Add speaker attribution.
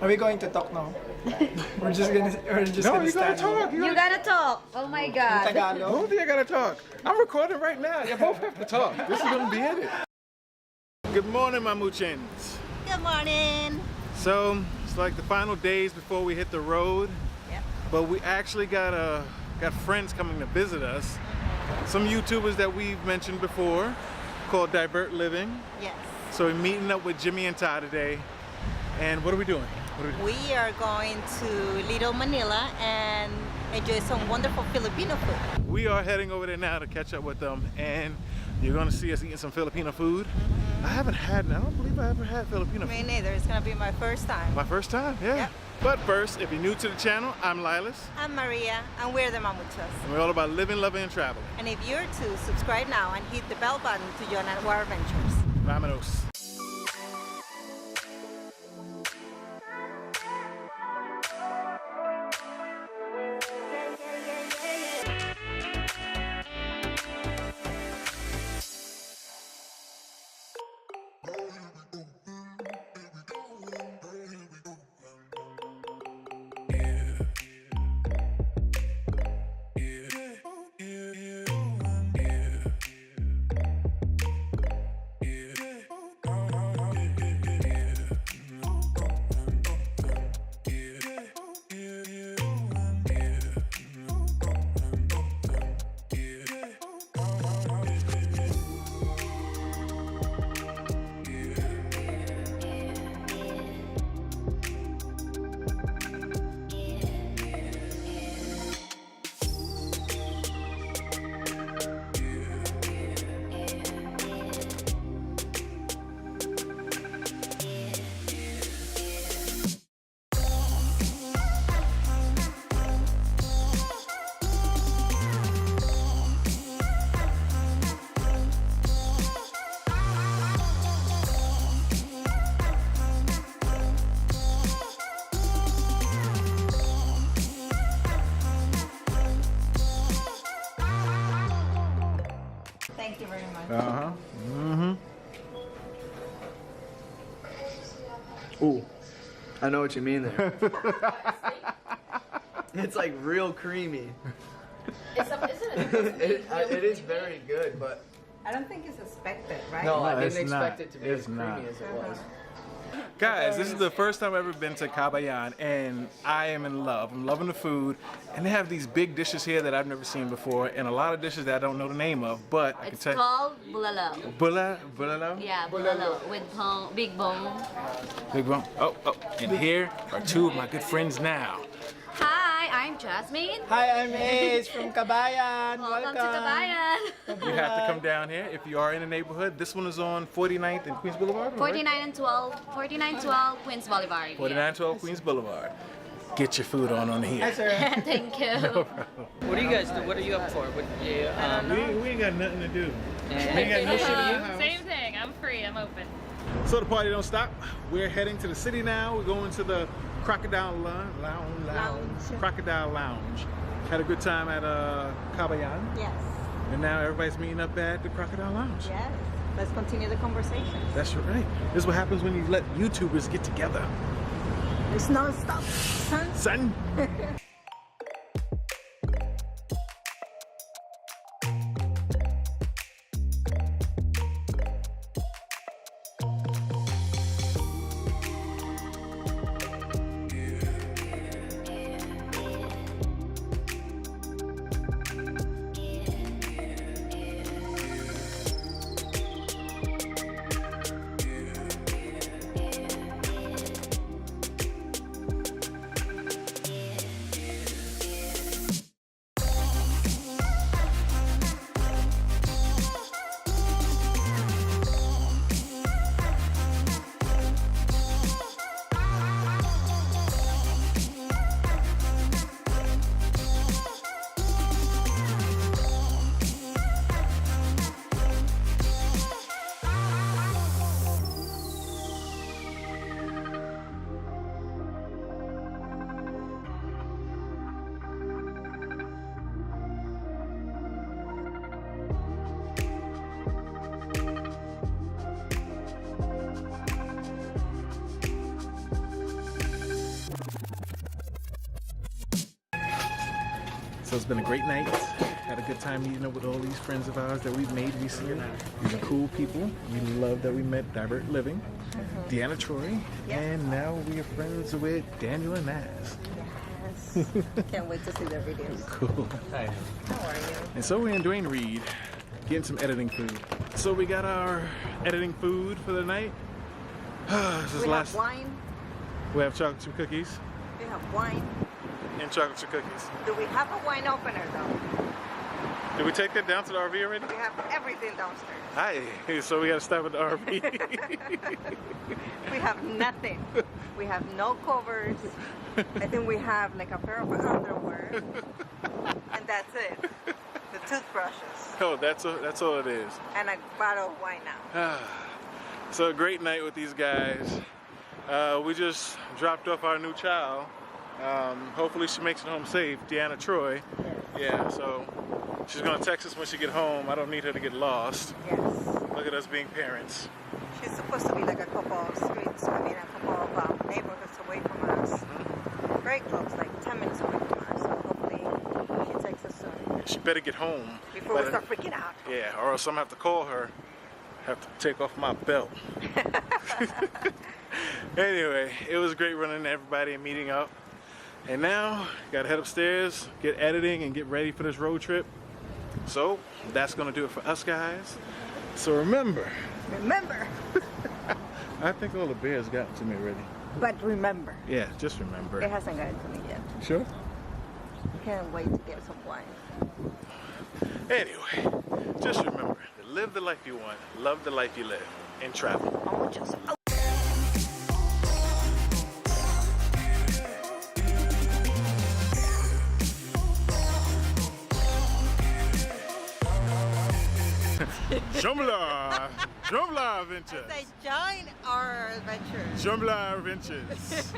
Speaker 1: Are we going to talk now? We're just gonna stand.
Speaker 2: Talk.
Speaker 3: You gotta talk. Oh my
Speaker 1: In
Speaker 3: god.
Speaker 2: I
Speaker 1: Tagalog.
Speaker 2: don't think I gotta talk. I'm recording right now. You both have to talk. This is gonna be it. Good morning, my muchens.
Speaker 3: Good morning.
Speaker 2: So it's like the final days before we hit the road.
Speaker 3: Yep.
Speaker 2: But we actually got friends coming to visit us. Some YouTubers that we've mentioned before, called Divert Living.
Speaker 3: Yes.
Speaker 2: So we're meeting up with Jimmy and Ty today. And what are we doing?
Speaker 3: We are going to Little Manila and enjoy some wonderful Filipino food.
Speaker 2: We are heading over there now to catch up with them, and you're gonna see us eating some Filipino food. I don't believe I ever had Filipino
Speaker 3: Me
Speaker 2: food.
Speaker 3: neither. It's gonna be my first time.
Speaker 2: My first time, yeah.
Speaker 3: Yep.
Speaker 2: But first, if you're new to the channel, I'm Lilas,
Speaker 3: I'm Maria, and we're the Mamuchas.
Speaker 2: and we're all about living, loving, and traveling.
Speaker 3: And if you're to subscribe now and hit the bell button to join our adventures.
Speaker 2: Vámonos.
Speaker 3: Thank you very much.
Speaker 4: Ooh, I know what you mean there. It's like real creamy. It is very good, but
Speaker 3: I don't think it's expected, right?
Speaker 4: no, I
Speaker 2: it's
Speaker 4: didn't expect
Speaker 2: not.
Speaker 4: it to be
Speaker 2: It's
Speaker 4: as creamy
Speaker 2: not.
Speaker 4: as it was.
Speaker 2: Guys, this is the first time I've ever been to Kabayan, and I am in love. I'm loving the food, and they have these big dishes here that I've never seen before, and a lot of dishes that I don't know the name of, but I can
Speaker 5: It's
Speaker 2: tell
Speaker 5: called Bulalo.
Speaker 2: Bulalo?
Speaker 5: Yeah, Bulalo with big bone.
Speaker 2: Big bone. Oh, and here are two of my good friends now.
Speaker 5: Hi, I'm Jasmine.
Speaker 1: Hi, I'm Ace from Kabayan.
Speaker 5: Welcome to Kabayan.
Speaker 2: You have to come down here if you are in the neighborhood. This one is on 49th and Queens Boulevard.
Speaker 5: 4912 Queens Boulevard.
Speaker 2: 4912 Queens Boulevard. Get your food on here.
Speaker 1: Hi, sir.
Speaker 5: Thank you.
Speaker 6: What do you guys do? What are you up for? What,
Speaker 2: We ain't got nothing to do. We ain't got no shit in the house.
Speaker 7: Same thing. I'm free. I'm open.
Speaker 2: So the party don't stop. We're heading to the city now. We're going to the Crocodile Lounge. Crocodile Lounge. Had a good time at Kabayan.
Speaker 3: Yes.
Speaker 2: And now everybody's meeting up at the Crocodile Lounge.
Speaker 3: Yes. Let's continue the conversation.
Speaker 2: That's right. This is what happens when you let YouTubers get together.
Speaker 3: There's no stop, son.
Speaker 2: Son. So it's been a great night. Had a good time meeting up with all these friends of ours that we've made recently. These are cool people. We love that we met Divert Living, Deanna Troi, and now we are friends with Daniel Naz.
Speaker 3: Yes. Can't wait to see their videos.
Speaker 2: Cool.
Speaker 6: Hi.
Speaker 3: How are you?
Speaker 2: And so we're in Dwayne Reed, getting some editing food. So we got our editing food for the night. This is
Speaker 3: We
Speaker 2: last.
Speaker 3: have wine.
Speaker 2: We have chocolate chip cookies
Speaker 3: We have wine.
Speaker 2: and chocolate chip cookies.
Speaker 3: Do we have a wine opener though?
Speaker 2: Did we take that down to the RV already?
Speaker 3: We have everything downstairs.
Speaker 2: Hi. So we got to stop at the RV.
Speaker 3: We have nothing. We have no covers. I think we have like a pair of underwear, and that's it. The toothbrushes
Speaker 2: Oh, that's all it is.
Speaker 3: and a bottle of wine now.
Speaker 2: So a great night with these guys. We just dropped off our new child. Hopefully she makes it home safe, Deanna Troi. Yeah, so she's gonna text us when she get home. I don't need her to get lost.
Speaker 3: Yes.
Speaker 2: Look at us being parents.
Speaker 3: She's supposed to be like a couple of streets, I mean a couple of neighborhoods away from us. Very close, like 10 minutes away from us. So hopefully she takes us soon.
Speaker 2: She better get home.
Speaker 3: Before we start freaking out.
Speaker 2: Yeah, or else I'm gonna have to call her. Have to take off my belt. Anyway, it was great running into everybody and meeting up. And now, gotta head upstairs, get editing, and get ready for this road trip. So, that's gonna do it for us guys. So remember,
Speaker 3: Remember,
Speaker 2: I think all the bears got to me already.
Speaker 3: but remember,
Speaker 2: Yeah, just remember.
Speaker 3: it hasn't gotten to me yet.
Speaker 2: Sure?
Speaker 3: Can't wait to get some wine.
Speaker 2: Anyway, just remember to live the life you want, love the life you live, and travel. Jumla! Jumla Adventures!
Speaker 3: They join our adventure.
Speaker 2: Jumla Adventures!